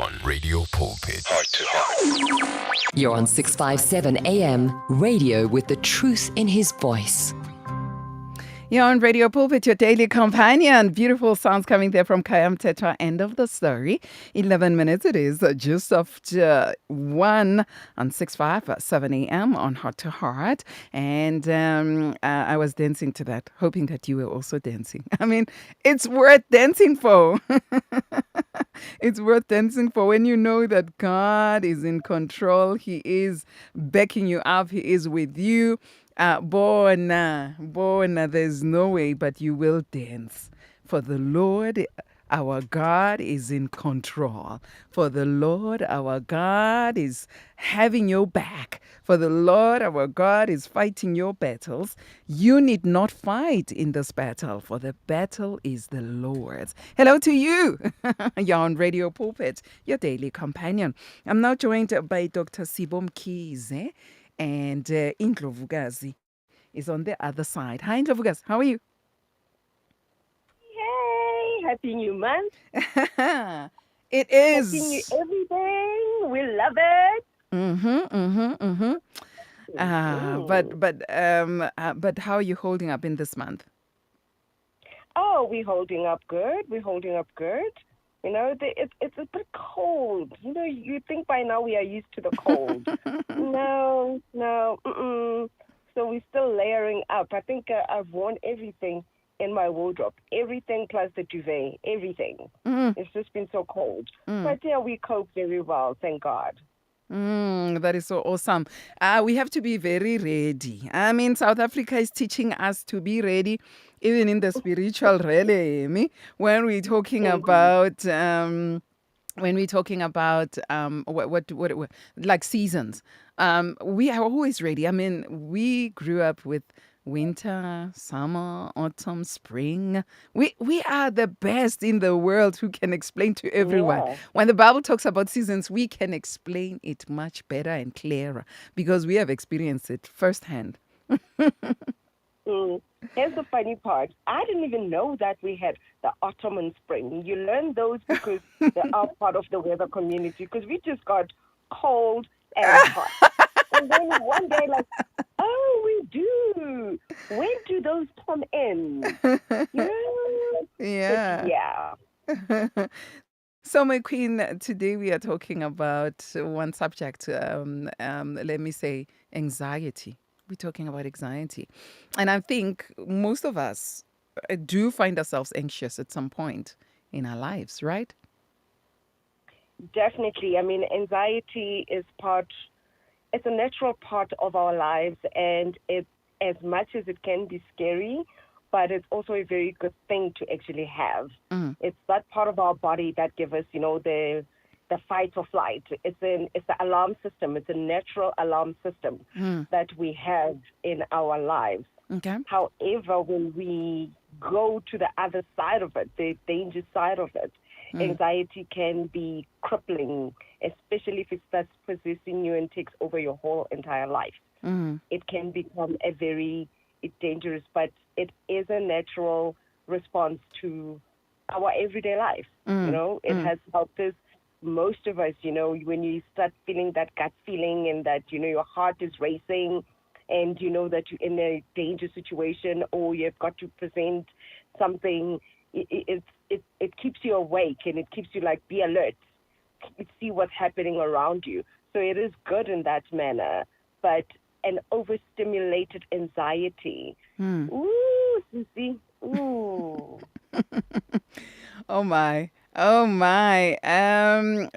on Radio Pulpit. Heart to heart. You're on 657 AM, radio with the truth in his voice. You're on Radio Pulpit, your daily companion. Beautiful sounds coming there from Kayam Tetra. End of the story. 11 minutes it is, just after 1 on 657 AM on Heart to Heart. And I was dancing to that, hoping that you were also dancing. I mean, it's worth dancing for. It's worth dancing for when you know that God is in control. He is backing you up. He is with you. Bona, there's no way but you will dance. For the Lord our God is in control. For the Lord our God is having your back. For the Lord our God is fighting your battles. You need not fight in this battle, for the battle is the Lord's. Hello to you. You're on Radio Pulpit, your daily companion. I'm now joined by Dr Sibo Mkhize. And Indlovukazi is on the other side. Hi, Indlovukazi. How are you? Hey, happy new month. It is. Happy new everything. We love it. But how are you holding up in this month? Oh, we're holding up good. You know, it's a bit cold. You know, you think by now we are used to the cold. No. So we're still layering up. I think I've worn everything in my wardrobe. Everything plus the duvet. Everything. It's just been so cold. But yeah, we cope very well. Thank God. That is so awesome. We have to be very ready. I mean, South Africa is teaching us to be ready, even in the spiritual realm. When we're talking about what like seasons, we are always ready. I mean, we grew up with winter, summer, autumn, spring. We are the best in the world who can explain to everyone. Yeah. When the Bible talks about seasons, we can explain it much better and clearer because we have experienced it firsthand. Here's the funny part. I didn't even know that we had the autumn and spring. You learn those because they are part of the weather community, because we just got cold and hot. And then one day, like, oh, we do. When do those come in? Yeah. Yeah. So, my queen, today we are talking about one subject, let me say, anxiety. We're talking about anxiety. And I think most of us do find ourselves anxious at some point in our lives, right? Definitely. I mean, anxiety is it's a natural part of our lives, and it, as much as it can be scary, but it's also a very good thing to actually have. It's that part of our body that gives us, the fight or flight. It's the alarm system. It's a natural alarm system that we have in our lives. Okay. However, when we go to the other side of it, the danger side of it, anxiety can be crippling, especially if it starts possessing you and takes over your whole entire life. It can become it's dangerous, but it is a natural response to our everyday life. It has helped us. Most of us, when you start feeling that gut feeling and that, your heart is racing and you know that you're in a danger situation or you've got to present something, it keeps you awake and it keeps you like, be alert, see what's happening around you. So it is good in that manner, but an overstimulated anxiety. Ooh, Sissy. Ooh. Oh my.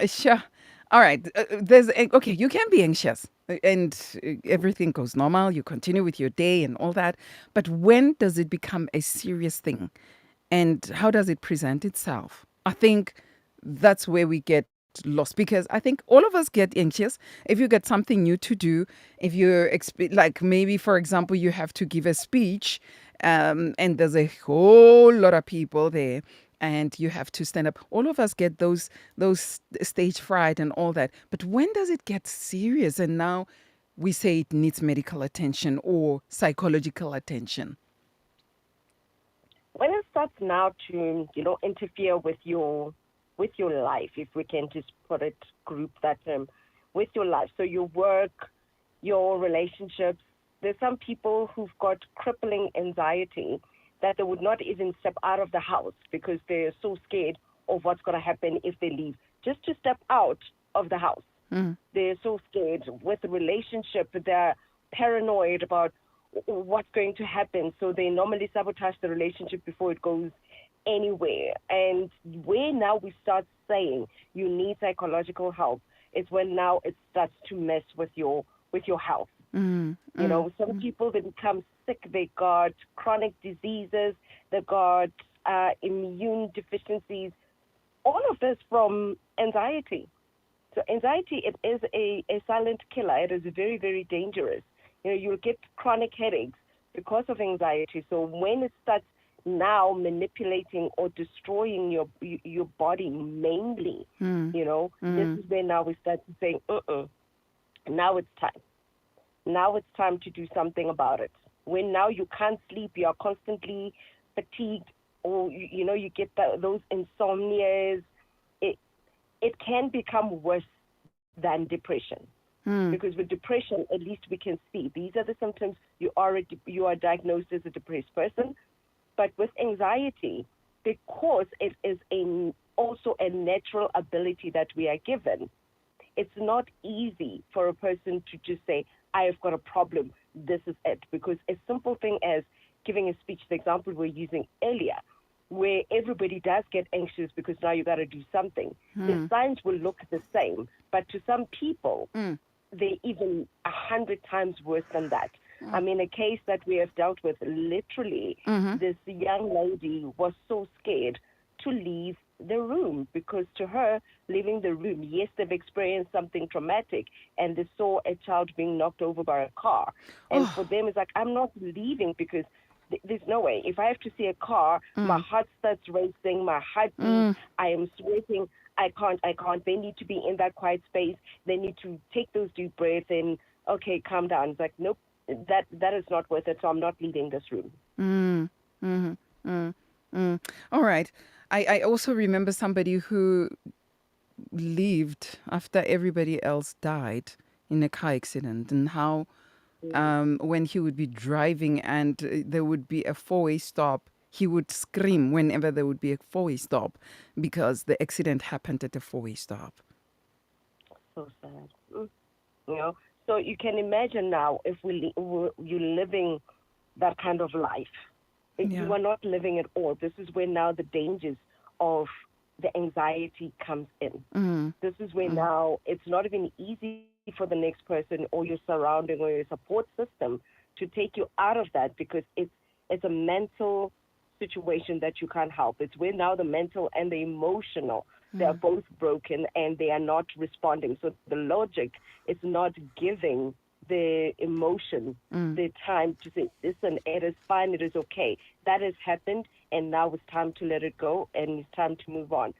Sure. All right. Okay. You can be anxious, and everything goes normal. You continue with your day and all that. But when does it become a serious thing, and how does it present itself? I think that's where we get lost, because I think all of us get anxious if you get something new to do. If you're like, maybe for example, you have to give a speech, and there's a whole lot of people there, and you have to stand up. All of us get those stage fright and all that. But when does it get serious? And now we say it needs medical attention or psychological attention. When it starts now to, interfere with your with your life, if we can just group that term, with your life. So your work, your relationships. There's some people who've got crippling anxiety that they would not even step out of the house because they're so scared of what's going to happen if they leave. Just to step out of the house. They're so scared. With the relationship, they're paranoid about what's going to happen. So they normally sabotage the relationship before it goes anywhere. And where now we start saying you need psychological help is when now it starts to mess with your health. You know, some people, they become sick. They got chronic diseases. They got immune deficiencies. All of this from anxiety. So anxiety, it is a silent killer. It is very, very dangerous. You know, you'll get chronic headaches because of anxiety. So when it starts now manipulating or destroying your body mainly, you know, this is where now we start to say, now it's time. Now it's time to do something about it. When now you can't sleep, you are constantly fatigued, or, you know, you get those insomnias, it can become worse than depression. Because with depression, at least we can see these are the symptoms. You are diagnosed as a depressed person. But with anxiety, because it is also a natural ability that we are given, it's not easy for a person to just say, I have got a problem, this is it. Because a simple thing as giving a speech, the example we're using earlier, where everybody does get anxious because now you got to do something. The signs will look the same, but to some people, they're even 100 times worse than that. I mean, a case that we have dealt with, literally, this young lady was so scared to leave the room because to her, leaving the room, yes, they've experienced something traumatic and they saw a child being knocked over by a car. And for them, it's like, I'm not leaving because there's no way. If I have to see a car, my heart starts racing, my heart beats, I am sweating. I can't. They need to be in that quiet space. They need to take those deep breaths and, okay, calm down. It's like, nope, that is not worth it, so I'm not leaving this room. All right. I also remember somebody who lived after everybody else died in a car accident, and how when he would be driving and there would be a four-way stop, he would scream whenever there would be a four-way stop because the accident happened at a four-way stop. So sad. You know, so you can imagine now if you're living that kind of life. If you are not living at all, this is where now the dangers of the anxiety comes in. This is where now it's not even easy for the next person or your surrounding or your support system to take you out of that, because it's a mental situation that you can't help. It's where now the mental and the emotional, they are both broken and they are not responding. So the logic is not giving the emotion the time to say, listen, it is fine, it is okay. That has happened, and now it's time to let it go, and it's time to move on.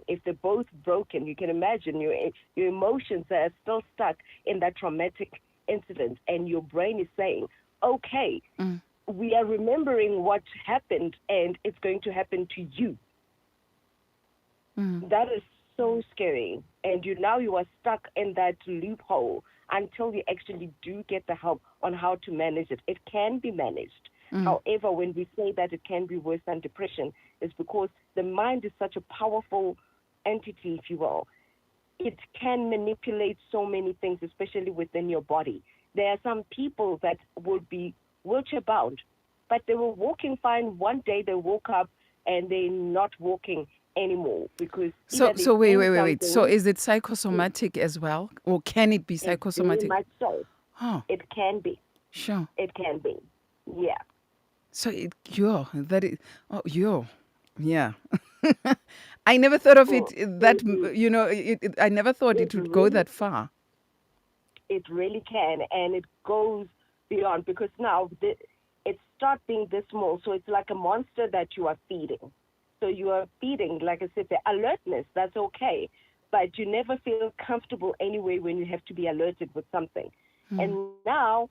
If they're both broken, you can imagine your emotions are still stuck in that traumatic incident, and your brain is saying, okay, we are remembering what happened, and it's going to happen to you. That is so scary. And you are stuck in that loophole until you actually do get the help on how to manage it. It can be managed. However, when we say that it can be worse than depression, it's because the mind is such a powerful entity, if you will. It can manipulate so many things, especially within your body. There are some people that would be wheelchair bound, but they were walking fine. One day they woke up and they're not walking anymore because so wait. So is it psychosomatic as well, or can it be psychosomatic? Very much so. Oh, It can be. sure. It can be. Yeah. So yeah. I never thought of it that I never thought it would go that far. It really can, and it goes beyond, because now it starts being this small, so it's like a monster that you are feeding. So you are feeding, like I said, the alertness, that's okay, but you never feel comfortable anyway when you have to be alerted with something. And now,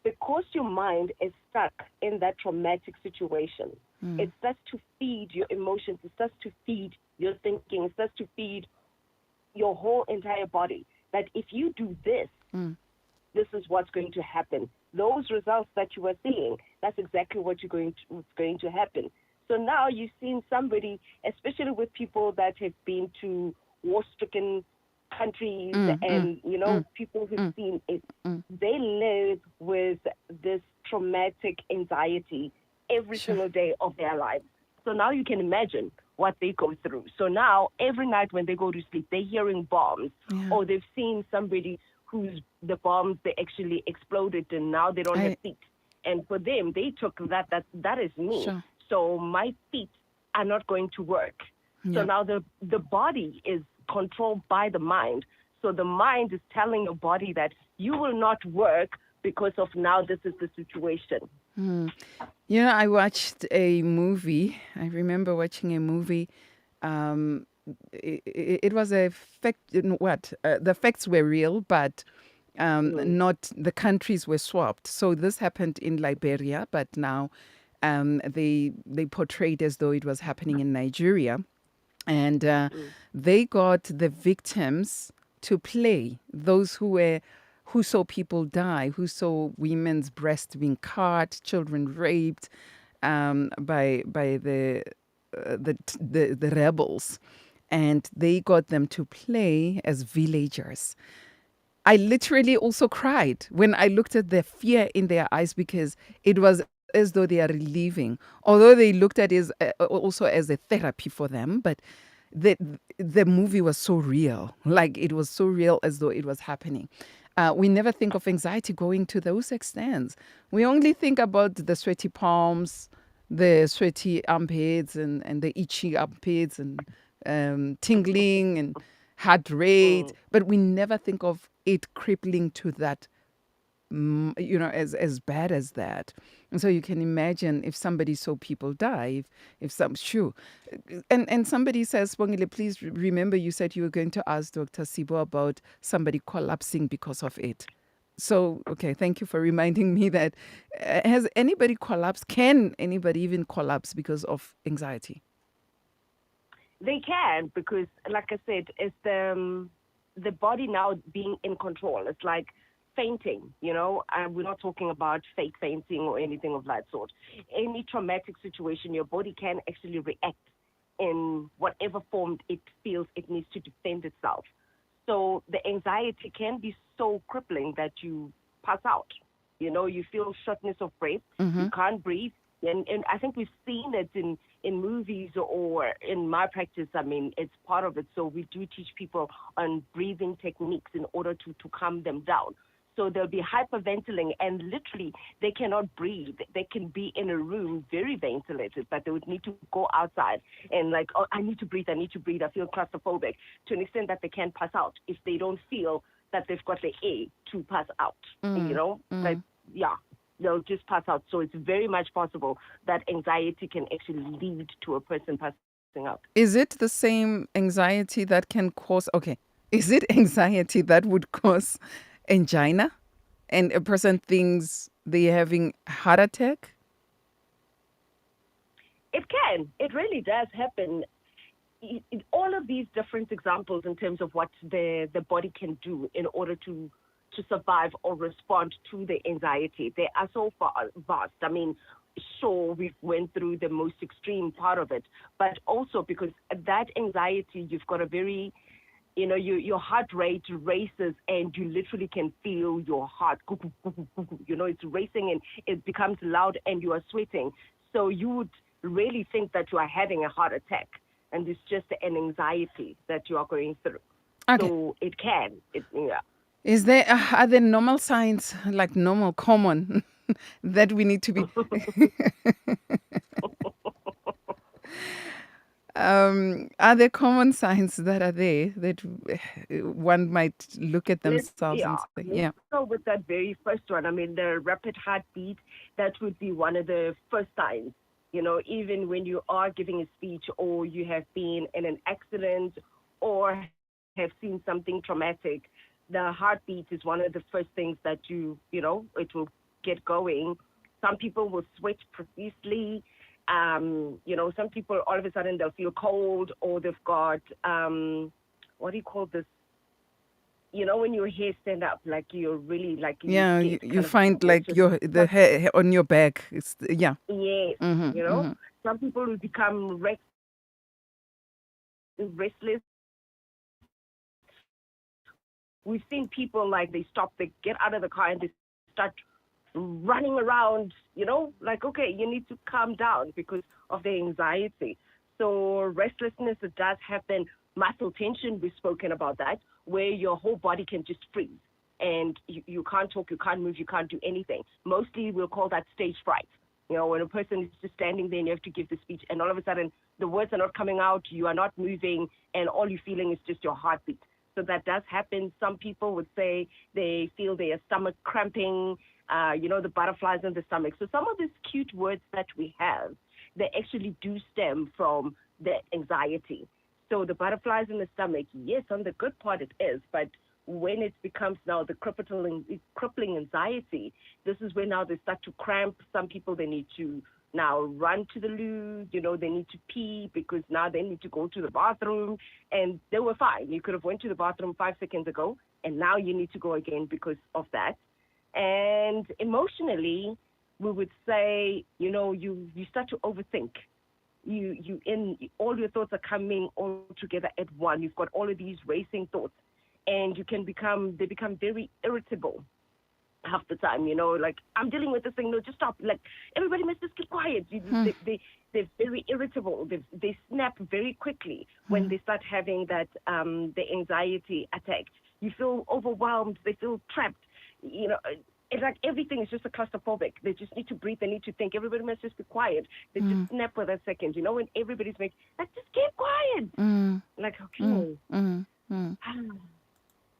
because your mind is stuck in that traumatic situation, It starts to feed your emotions. It starts to feed your thinking. It starts to feed your whole entire body. That if you do this, this is what's going to happen. Those results that you were seeing, that's exactly what's going to happen. So now you've seen somebody, especially with people that have been to war-stricken countries and, people who've seen it, they live with this traumatic anxiety every single day of their lives. So now you can imagine what they go through. So now every night when they go to sleep, they're hearing bombs, or they've seen somebody the bombs, they actually exploded and now they don't have feet. And for them, they took that is me. Sure. So my feet are not going to work. So now the body is controlled by the mind. So the mind is telling your body that you will not work because of now this is the situation. I watched a movie. I remember watching a movie. It was a fact. The facts were real, but not the countries were swapped. So this happened in Liberia, but now they portrayed as though it was happening in Nigeria, and they got the victims to play those who saw people die, who saw women's breasts being cut, children raped by the rebels, and they got them to play as villagers. I literally also cried when I looked at the fear in their eyes, because it was as though they are relieving, although they looked at it as, also as a therapy for them. But the movie was so real, like it was so real as though it was happening. We never think of anxiety going to those extents. We only think about the sweaty palms, the sweaty armpits, and the itchy armpits, and tingling and heart rate. But we never think of it crippling to that, as bad as that. And so you can imagine if somebody saw people die, and somebody says, Sibongile, please remember you said you were going to ask Dr. Sibo about somebody collapsing because of it. So, okay, thank you for reminding me that. Has anybody collapsed? Can anybody even collapse because of anxiety? They can, because, like I said, it's the body now being in control. It's like fainting, and we're not talking about fake fainting or anything of that sort. Any traumatic situation, your body can actually react in whatever form it feels it needs to defend itself. So the anxiety can be so crippling that you pass out. You feel shortness of breath, you can't breathe. And I think we've seen it in movies or in my practice. I mean, it's part of it. So we do teach people on breathing techniques in order to calm them down. So they'll be hyperventilating and literally they cannot breathe. They can be in a room very ventilated, but they would need to go outside and like, oh, I need to breathe. I feel claustrophobic, to an extent that they can't pass out if they don't feel that they've got the air to pass out, Like, they'll just pass out. So it's very much possible that anxiety can actually lead to a person passing out. Is it the same anxiety that can cause, is it anxiety that would cause angina and a person thinks they're having heart attack? It can. It really does happen. All of these different examples in terms of what the body can do in order to survive or respond to the anxiety, they are so vast. I mean, sure, we went through the most extreme part of it, but also because that anxiety, you've got a very, your heart rate races and you literally can feel your heart, it's racing and it becomes loud and you are sweating. So you would really think that you are having a heart attack, and it's just an anxiety that you are going through. Okay. So it can. Are there normal signs, like normal, common, that we need to be... are there common signs that are there that one might look at themselves and say, Let's go with that very first one. I mean, the rapid heartbeat, that would be one of the first signs. Even when you are giving a speech or you have been in an accident or have seen something traumatic, the heartbeat is one of the first things that it will get going. Some people will sweat profusely. Some people all of a sudden they'll feel cold, or they've got what do you call this? When your hair stand up, like you're really like Yeah, get you, kind you of find like the hair on your back. Yeah. yes, Mm-hmm, mm-hmm. some people will become restless. We've seen people like they stop, they get out of the car and they start running around, like, okay, you need to calm down because of the anxiety. So restlessness, it does happen. Muscle tension, we've spoken about that, where your whole body can just freeze and you can't talk, you can't move, you can't do anything. Mostly we'll call that stage fright. When a person is just standing there and you have to give the speech and all of a sudden the words are not coming out, you are not moving, and all you're feeling is just your heartbeat. So that does happen. Some people would say they feel their stomach cramping, the butterflies in the stomach. So some of these cute words that we have, they actually do stem from the anxiety. So the butterflies in the stomach, yes, on the good part it is, but when it becomes now the crippling anxiety, this is when now they start to cramp. Some people, they need to now run to the loo, they need to pee because now they need to go to the bathroom, and they were fine. You could have went to the bathroom 5 seconds ago, and now you need to go again because of that. And emotionally, we would say, you start to overthink. All your thoughts are coming all together at one. You've got all of these racing thoughts, and they become very irritable half the time, like, I'm dealing with this thing, no, just stop, like, everybody must just keep quiet. They're very irritable. They snap very quickly when they start having that the anxiety attack. You feel overwhelmed, they feel trapped, it's like everything is just a claustrophobic. They just need to breathe, they need to think, everybody must just be quiet. They just snap for a second, when everybody's like, just keep quiet. Like, okay.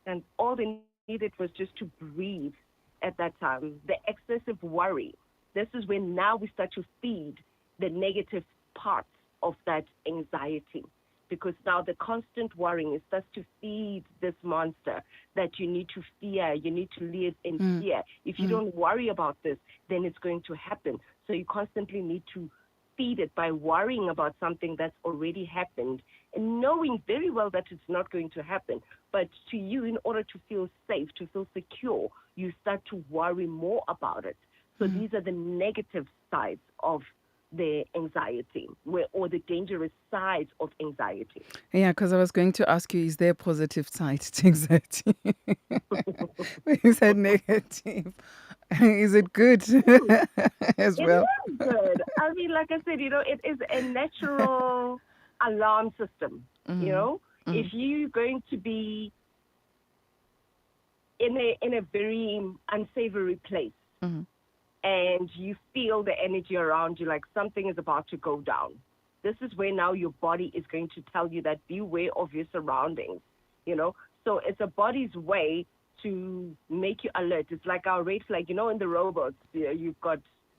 And all they needed was just to breathe at that time. The excessive worry, this is when now we start to feed the negative parts of that anxiety, because now the constant worrying starts to feed this monster that you need to fear, you need to live in fear. If you don't worry about this, then it's going to happen. So you constantly need to feed it by worrying about something that's already happened and knowing very well that it's not going to happen. But to you, in order to feel safe, to feel secure, you start to worry more about it. So these are the negative sides of the anxiety, or the dangerous sides of anxiety. Yeah, because I was going to ask you, is there a positive side to anxiety? You said negative. Is it good as It well? is good. I mean, like I said, it is a natural alarm system. If you're going to be in a very unsavory place, and you feel the energy around you, like something is about to go down, this is where now your body is going to tell you that beware of your surroundings. So it's a body's way to make you alert. It's like our red flag, in the robots, you've got,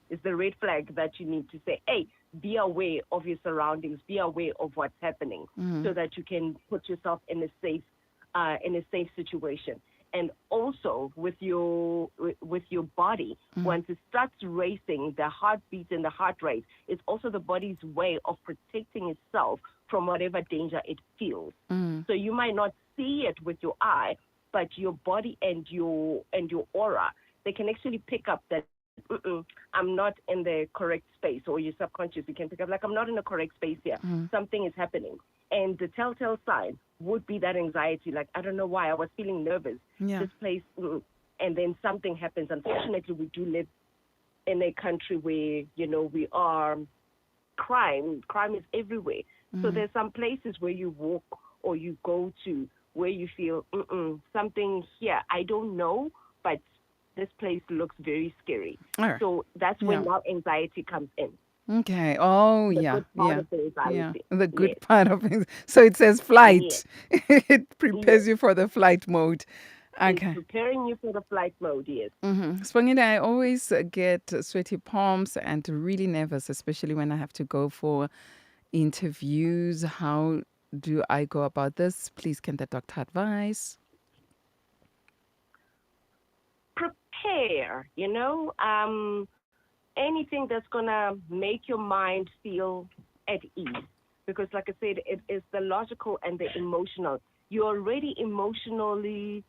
it's the red flag that you need to say, hey, be aware of your surroundings, be aware of what's happening, so that you can put yourself in a safe situation. And also with your body, once it starts racing, the heartbeat and the heart rate, it's also the body's way of protecting itself from whatever danger it feels. So you might not see it with your eye, but your body and your aura, they can actually pick up that I'm not in the correct space, or your subconscious, you can pick up, like, I'm not in the correct space here. Something is happening. And the telltale sign would be that anxiety, like, I don't know why, I was feeling nervous. This place, and then something happens. Unfortunately, we do live in a country where, we are crime is everywhere. So there's some places where you walk or you go to where you feel something here, I don't know, but this place looks very scary. Right. So that's when now anxiety comes in. Okay. Oh, The yeah. good part Yeah. of the anxiety. The good Yes. part of it. So it says flight. Yes. It prepares you for the flight mode. It's Okay. preparing you for the flight mode, yes. Spongile, I always get sweaty palms and really nervous, especially when I have to go for interviews. How do I go about this? Please, can the doctor advise? Prepare, anything that's going to make your mind feel at ease. Because, like I said, it is the logical and the emotional. You're already emotionally,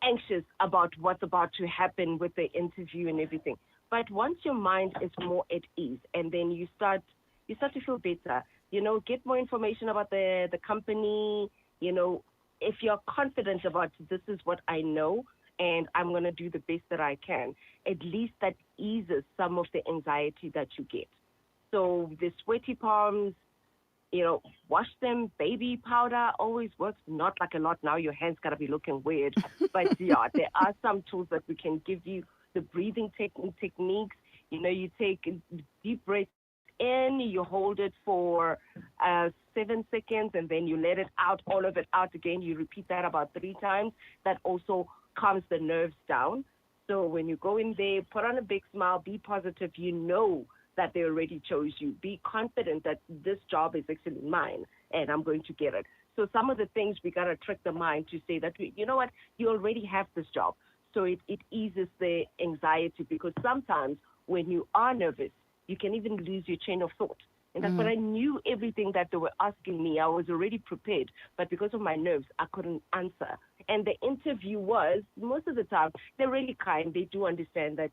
anxious about what's about to happen with the interview and everything. But once your mind is more at ease, and then you start to feel better, get more information about the company, if you're confident about this is what I know and I'm going to do the best that I can, at least that eases some of the anxiety that you get. So the sweaty palms, wash them. Baby powder always works, not like a lot now. Your hands got to be looking weird. But yeah, there are some tools that we can give you. The breathing techniques, you take deep breaths in, you hold it for 7 seconds, and then you let it out, all of it out again. You repeat that about 3 times. That also calms the nerves down. So when you go in there, put on a big smile, be positive. That they already chose you. Be confident that this job is actually mine and I'm going to get it. So some of the things we got to trick the mind to say that, you know what, you already have this job. So it eases the anxiety, because sometimes when you are nervous, you can even lose your chain of thought. And that's what I knew everything that they were asking me. I was already prepared, but because of my nerves, I couldn't answer. And the interview was, most of the time, they're really kind. They do understand that,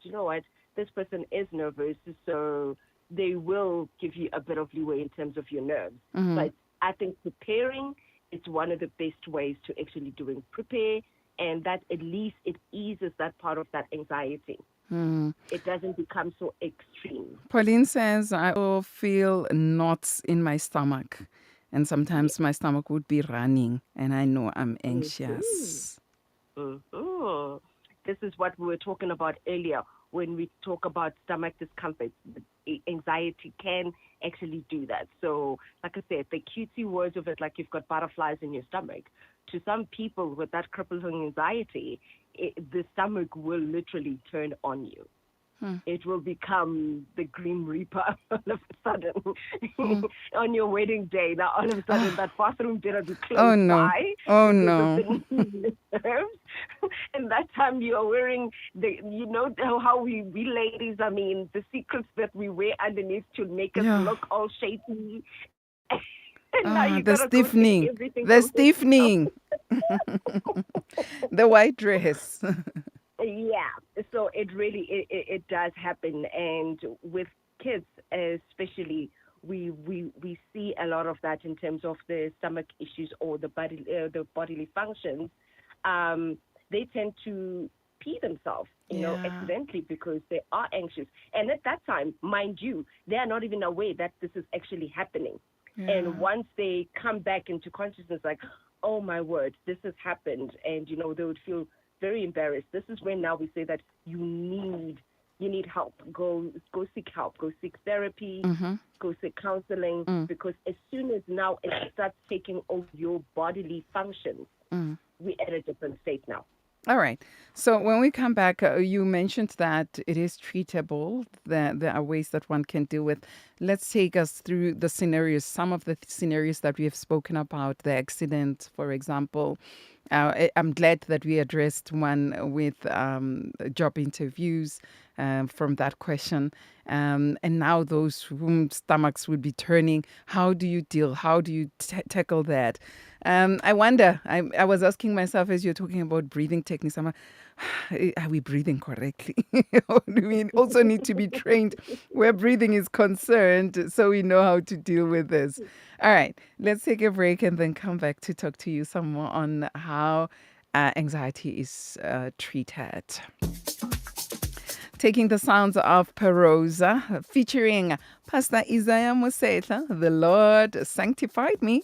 this person is nervous, so they will give you a bit of leeway in terms of your nerves. But I think preparing is one of the best ways to actually prepare, and that at least it eases that part of that anxiety. It doesn't become so extreme. Pauline says, I will feel knots in my stomach, and sometimes my stomach would be running, and I know I'm anxious. This is what we were talking about earlier when we talk about stomach discomfort. Anxiety can actually do that. So, like I said, the cutesy words of it, like you've got butterflies in your stomach. To some people with that crippling anxiety, the stomach will literally turn on you. It will become the Grim Reaper all of a sudden on your wedding day. Now, all of a sudden, that bathroom dinner be closed by. Oh, no. Nerves. And that time you are wearing how we ladies, the secrets that we wear underneath to make us look all shaky. And now you the gotta stiffening. go get everything The from stiffening. The white dress. Yeah, so it really it does happen, and with kids especially, we see a lot of that in terms of the stomach issues or the bodily functions. They tend to pee themselves, accidentally, because they are anxious, and at that time, mind you, they are not even aware that this is actually happening. And once they come back into consciousness, like, oh my word, this has happened, and they would feel very embarrassed. This is when now we say that you need help. Go seek help. Go seek therapy. Go seek counseling. Because as soon as now it starts taking over your bodily functions, we're at a different state now. All right. So when we come back, you mentioned that it is treatable, that there are ways that one can deal with. Let's take us through the scenarios, some of the scenarios that we have spoken about, the accident, for example. I'm glad that we addressed one with job interviews from that question. And now those whom stomachs would be turning, how do you deal? How do you tackle that? I wonder, I was asking myself as you're talking about breathing techniques, I'm like, are we breathing correctly? Or do we also need to be trained where breathing is concerned so we know how to deal with this? All right, let's take a break and then come back to talk to you some more on how anxiety is treated. Taking the sounds of Perosa, featuring Pastor Isaiah Mosetla, The Lord Sanctified Me.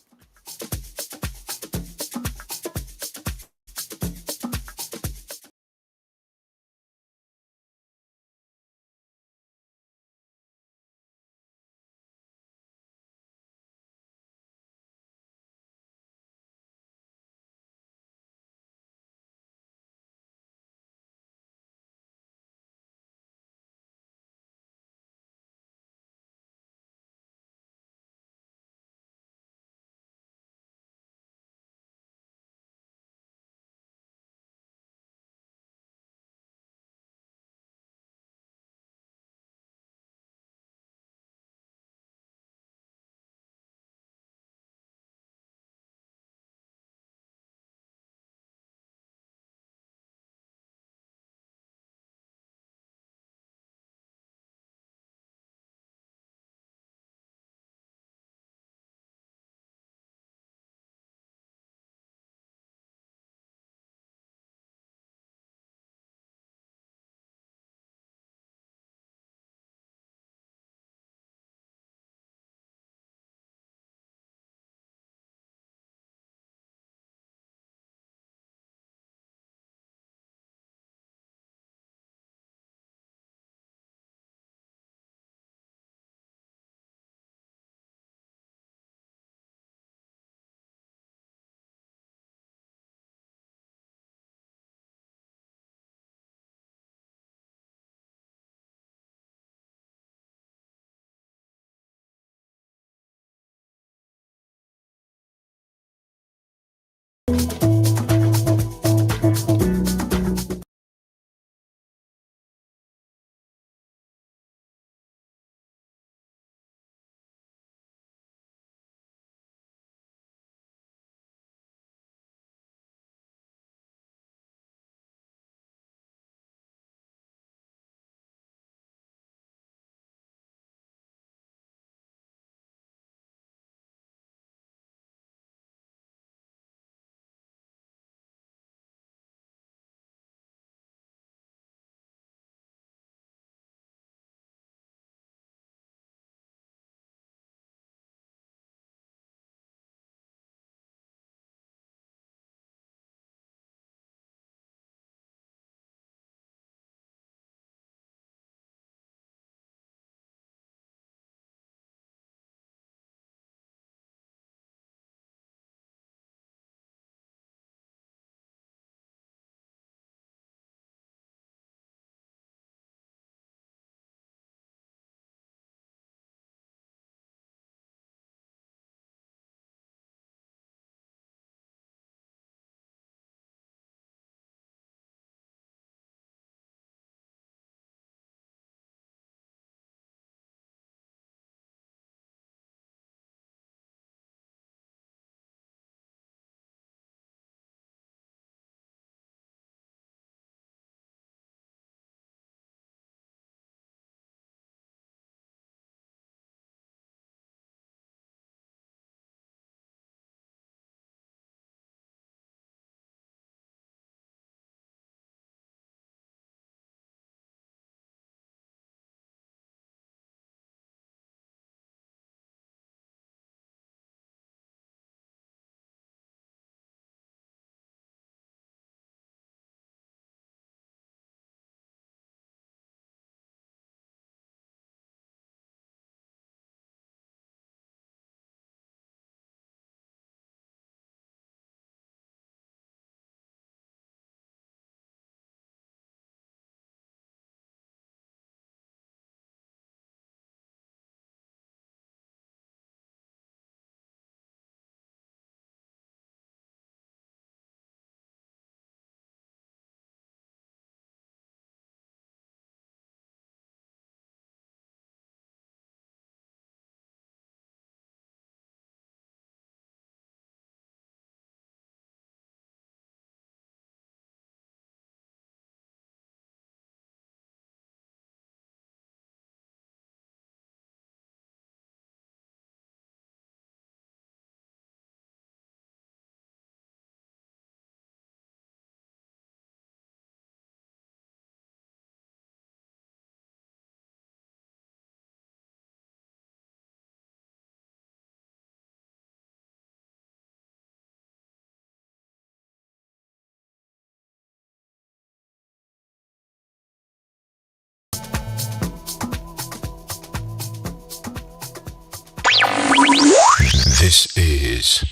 This is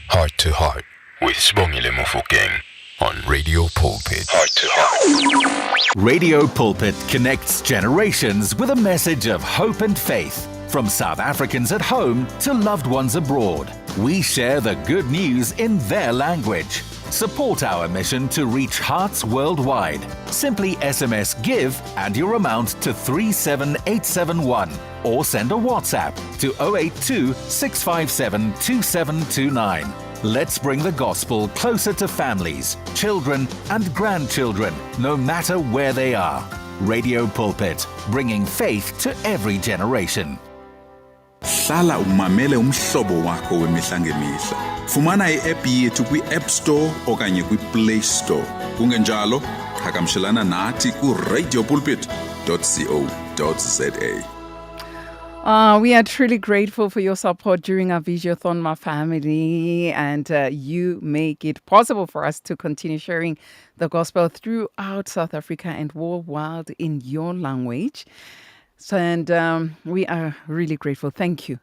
Heart to Heart with Sibongile Mofokeng on Radio Pulpit. Heart to Heart. Radio Pulpit connects generations with a message of hope and faith. From South Africans at home to loved ones abroad, we share the good news in their language. Support our mission to reach hearts worldwide. Simply SMS GIVE and your amount to 37871 or send a WhatsApp to 082 657 2729. Let's bring the gospel closer to families, children and grandchildren, no matter where they are. Radio Pulpit, bringing faith to every generation. Hlala umamele umhlobo wakho wemihla ngemihla. Fumana i-app yethu kwi-App Store okanye kwi-Play Store. Kungenjalo, hakamshelana nathi ku-radiopulpit.co.za. We are truly grateful for your support during our Videothon, my family, and you make it possible for us to continue sharing the gospel throughout South Africa and worldwide in your language. So, and we are really grateful. Thank you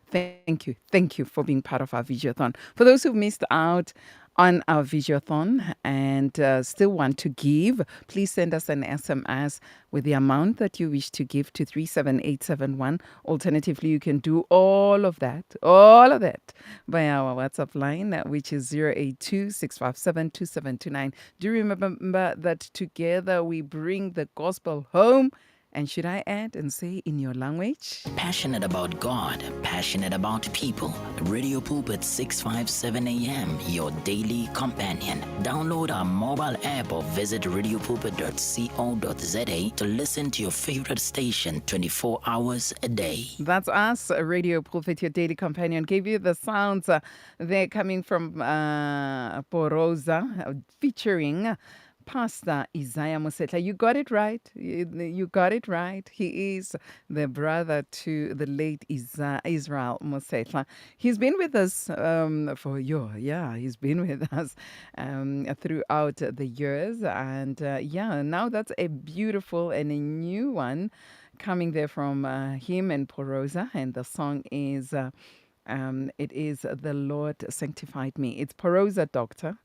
for being part of our Videothon. For those who missed out, on our Videothon and still want to give, please send us an SMS with the amount that you wish to give to 37871. Alternatively, you can do all of that by our WhatsApp line, which is 082-657-2729. Do remember that together we bring the gospel home. And should I add and say in your language? Passionate about God, passionate about people. Radio Pulpit 657 AM, your daily companion. Download our mobile app or visit radiopulpit.co.za to listen to your favorite station 24 hours a day. That's us, Radio Pulpit, your daily companion. Gave you the sounds there coming from Porosa, featuring Pastor Isaiah Mosetla. You got it right. You got it right. He is the brother to the late Israel Mosetla. He's been with us he's been with us throughout the years. And now that's a beautiful and a new one coming there from him and Porosa. And the song is, it is The Lord Sanctified Me. It's Porosa Doctor.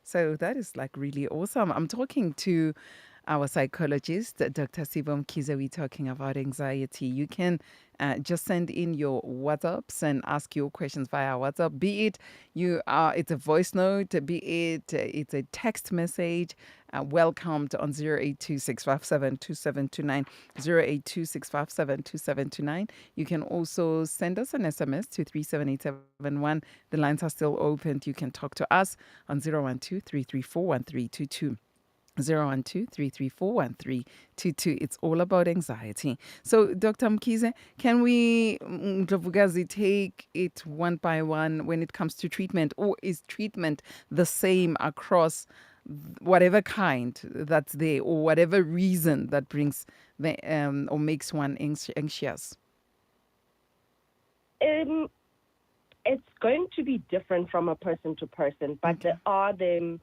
So that is like really awesome. I'm talking to our psychologist, Dr. Sibo Mkhize. We're talking about anxiety. You can just send in your WhatsApps and ask your questions via WhatsApp. Be it it's a voice note, be it it's a text message. Welcomed on 082-657-2729, 082-657-2729. You can also send us an SMS to 37871. The lines are still open. You can talk to us on 012-334-1322. 012-334-1322. It's all about anxiety. So, Dr. Mkhize, can we, Ndlovukazi, take it one by one when it comes to treatment, or is treatment the same across whatever kind that's there, or whatever reason that brings the or makes one anxious? It's going to be different from a person to person, but there are the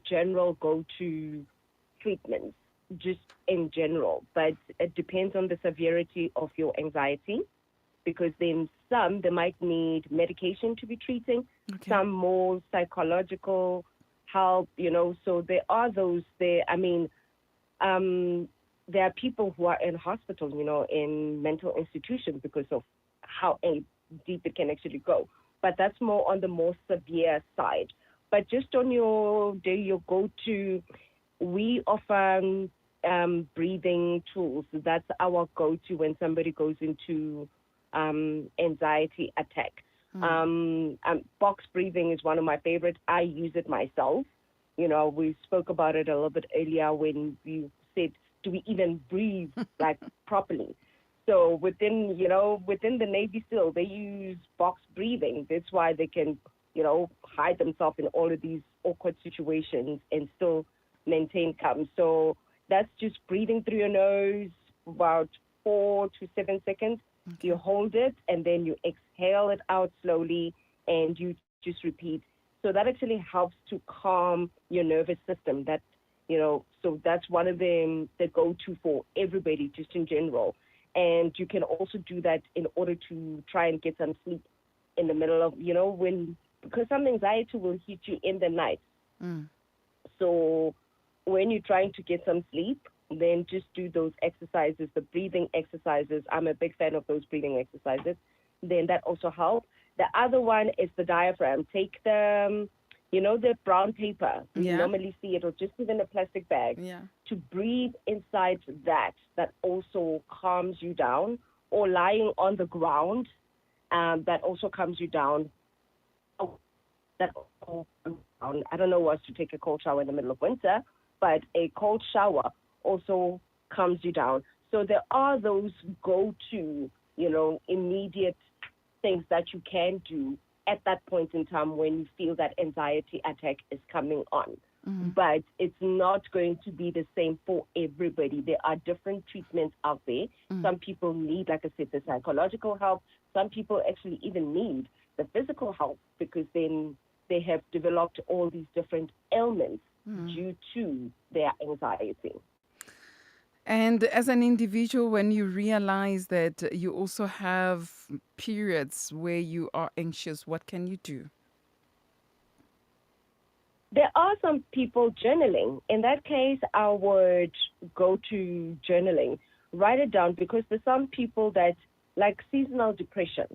general go-to treatments just in general, but it depends on the severity of your anxiety, because then some, they might need medication to be treating, some more psychological help, so there are those there. I mean, there are people who are in hospitals, in mental institutions because of how deep it can actually go. But that's more on the more severe side. But just on your go-to, we offer breathing tools. That's our go-to when somebody goes into anxiety attack. Box breathing is one of my favorites. I use it myself. We spoke about it a little bit earlier when you said, do we even breathe like properly? So within the Navy SEAL, they use box breathing. That's why they can, hide themselves in all of these awkward situations and still maintain calm. So that's just breathing through your nose about 4 to 7 seconds. You hold it and then you exhale it out slowly and you just repeat. So that actually helps to calm your nervous system. That, so that's one of the go-to for everybody just in general. And you can also do that in order to try and get some sleep in the middle of, because some anxiety will hit you in the night. So when you're trying to get some sleep, then just do those exercises, the breathing exercises. I'm a big fan of those breathing exercises. Then that also helps. The other one is the diaphragm. Take the, the brown paper. You normally see it, or just even a plastic bag. To breathe inside that also calms you down. Or lying on the ground, that also calms you down. I don't know what's to take a cold shower in the middle of winter, but a cold shower also calms you down. So there are those go-to, immediate things that you can do at that point in time when you feel that anxiety attack is coming on. But it's not going to be the same for everybody. There are different treatments out there. Some people need, like I said, the psychological help. Some people actually even need the physical help, because then they have developed all these different ailments due to their anxiety. And as an individual, when you realize that you also have periods where you are anxious, what can you do? There are some people journaling. In that case, I would go to journaling, write it down, because there's some people that, like seasonal depression,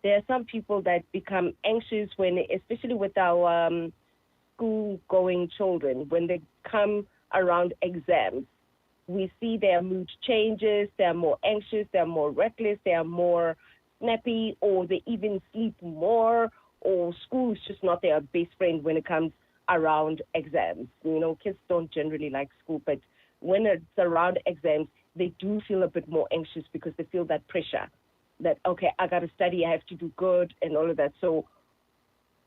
there are some people that become anxious when, especially with our school-going children, when they come around exams. We see their mood changes, they're more anxious, they're more reckless, they are more snappy, or they even sleep more, or school is just not their best friend when it comes around exams. Kids don't generally like school, but when it's around exams, they do feel a bit more anxious because they feel that pressure that, okay, I got to study, I have to do good, and all of that. So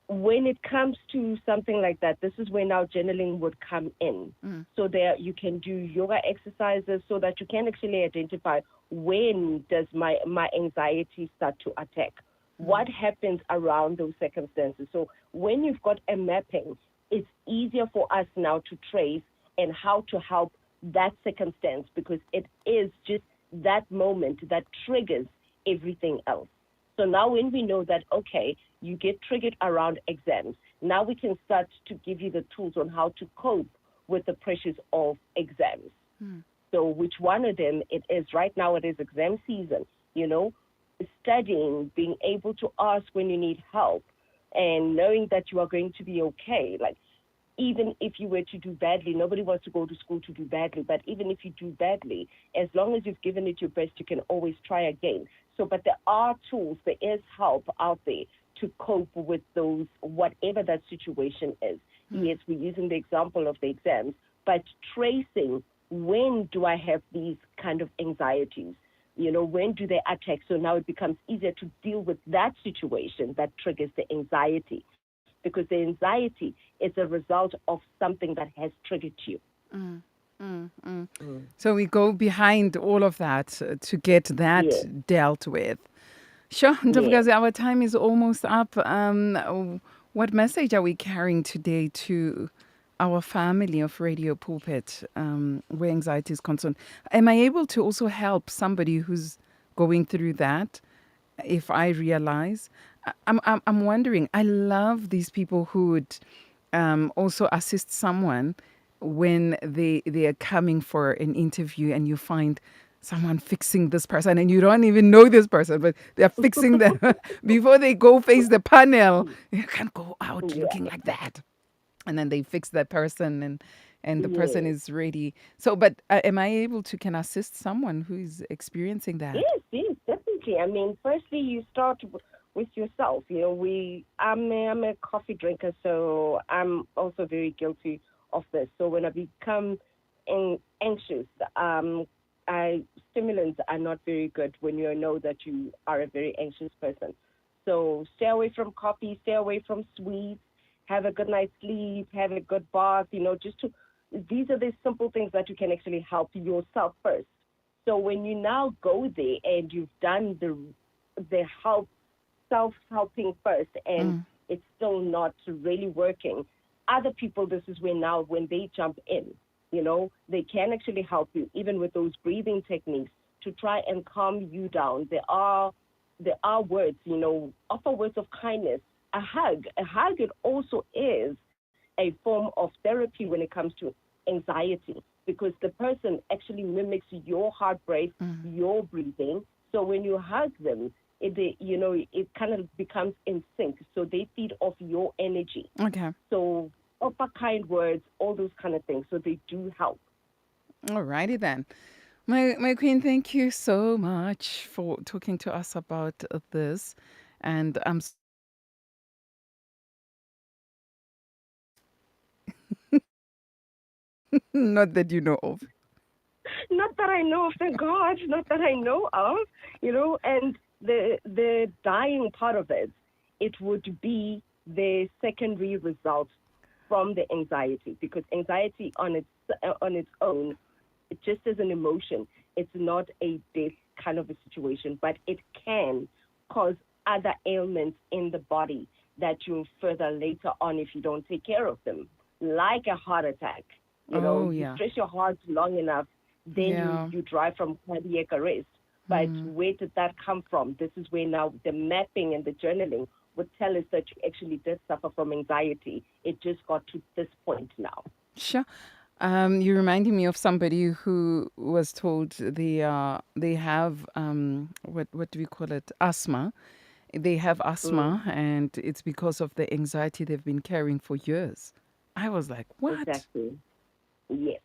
when it comes to something like that, this is when our journaling would come in. So there you can do yoga exercises so that you can actually identify, when does my anxiety start to attack? What happens around those circumstances? So when you've got a mapping, it's easier for us now to trace and how to help that circumstance, because it is just that moment that triggers everything else. So now when we know that, okay, you get triggered around exams, now we can start to give you the tools on how to cope with the pressures of exams. So which one of them it is? Right now it is exam season, studying, being able to ask when you need help, and knowing that you are going to be okay. Like, even if you were to do badly, nobody wants to go to school to do badly, but even if you do badly, as long as you've given it your best, you can always try again. So, but there are tools, there is help out there to cope with those, whatever that situation is. Yes, we're using the example of the exams, but tracing, when do I have these kind of anxieties? When do they attack? So now it becomes easier to deal with that situation that triggers the anxiety, because the anxiety is a result of something that has triggered you. So we go behind all of that to get that dealt with. Sure, because our time is almost up. What message are we carrying today to our family of Radio Pulpit, where anxiety is concerned? Am I able to also help somebody who's going through that? If I realize, I'm wondering. I love these people who would also assist someone when they are coming for an interview, and you find someone fixing this person and you don't even know this person, but they're fixing them before they go face the panel. You can't go out looking like that. And then they fix that person, and the person is ready. So, but am I able to can assist someone who is experiencing that? Yes, definitely. I mean, firstly, you start with yourself. I'm a coffee drinker, so I'm also very guilty of this. So when I become anxious, stimulants are not very good when you know that you are a very anxious person. So stay away from coffee, stay away from sweets, have a good night's sleep, have a good bath, these are the simple things that you can actually help yourself first. So when you now go there and you've done the self-helping first, and it's still not really working, other people, this is when they jump in, they can actually help you, even with those breathing techniques, to try and calm you down. There are words, offer words of kindness. A hug, it also is a form of therapy when it comes to anxiety, because the person actually mimics your heart rate, your breathing. So when you hug them, it kind of becomes in sync. So they feed off your energy. Okay. So offer kind words, all those kind of things. So they do help. All righty then. My queen, thank you so much for talking to us about this. And I'm not that you know of. Not that I know of, thank God. Not that I know of, and the dying part of it would be the secondary result from the anxiety, because anxiety on its own, it just is an emotion. It's not a death kind of a situation, but it can cause other ailments in the body that you'll further later on if you don't take care of them, like a heart attack. You stress your heart long enough, then you drive from cardiac arrest. But where did that come from? This is where now the mapping and the journaling would tell us that you actually did suffer from anxiety. It just got to this point now. Sure. You're reminding me of somebody who was told they have what do we call it, asthma. They have asthma, and it's because of the anxiety they've been carrying for years. I was like, what? Exactly. Yes.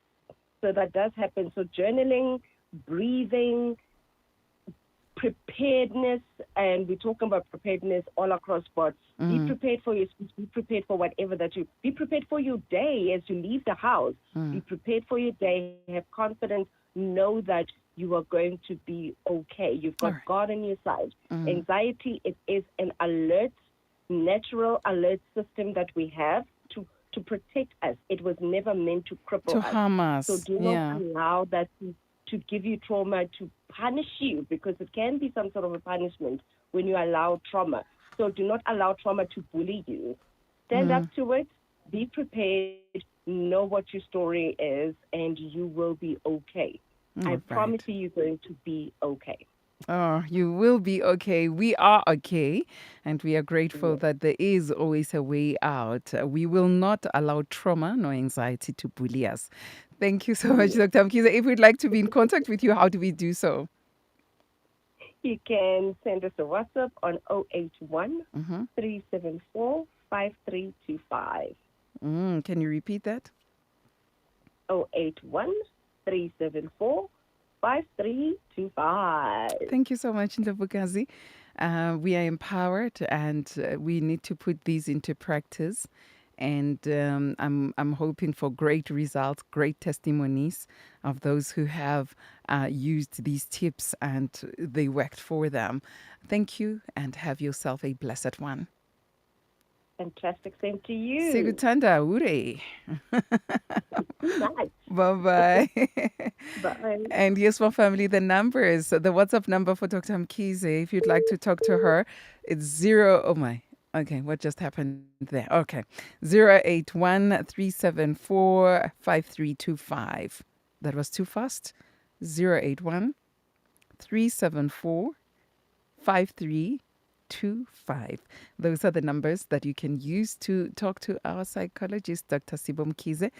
So that does happen. So journaling, breathing, preparedness, and we're talking about preparedness all across board. Be prepared for your speech, be prepared for whatever that you, be prepared for your day as you leave the house. Be prepared for your day, have confidence, know that you are going to be okay. You've got God on your side. Anxiety, it is an alert, natural alert system that we have to protect us. It was never meant to cripple To us. harm us. So do not allow that to give you trauma, to punish you, because it can be some sort of a punishment when you allow trauma. So do not allow trauma to bully you. Stand up to it, be prepared, know what your story is, and you will be okay. I promise you, you're going to be okay. Oh, you will be okay. We are okay. And we are grateful that there is always a way out. We will not allow trauma nor anxiety to bully us. Thank you so much, Dr. Mkhize. If we'd like to be in contact with you, how do we do so? You can send us a WhatsApp on 081 374 5325. Can you repeat that? 081 374 5325. Thank you so much, Ndlovukazi. We are empowered, and we need to put these into practice. And I'm hoping for great results, great testimonies of those who have used these tips and they worked for them. Thank you, and have yourself a blessed one. Fantastic. Same to you. Sigutanda ure. Nice. Bye-bye. Bye. And yes, my family, the numbers, the WhatsApp number for Dr. Mkhize, if you'd like to talk to her, it's 0. Oh my. Okay, what just happened there? Okay. 081 374 5325. That was too fast. 081 374 5325. Those are the numbers that you can use to talk to our psychologist, Dr. Sibo Mkhize.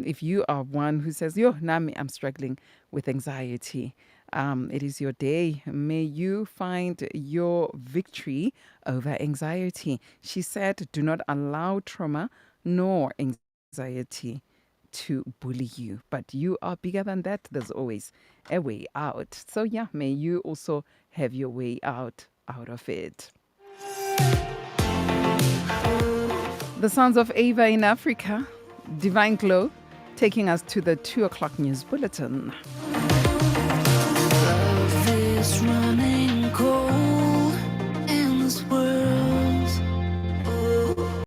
If you are one who says, yo, Nami, I'm struggling with anxiety, it is your day. May you find your victory over anxiety. She said, do not allow trauma nor anxiety to bully you. But you are bigger than that. There's always a way out. So yeah, may you also have your way out of it. The sounds of Ava in Africa. Divine Glow taking us to the 2 o'clock news bulletin.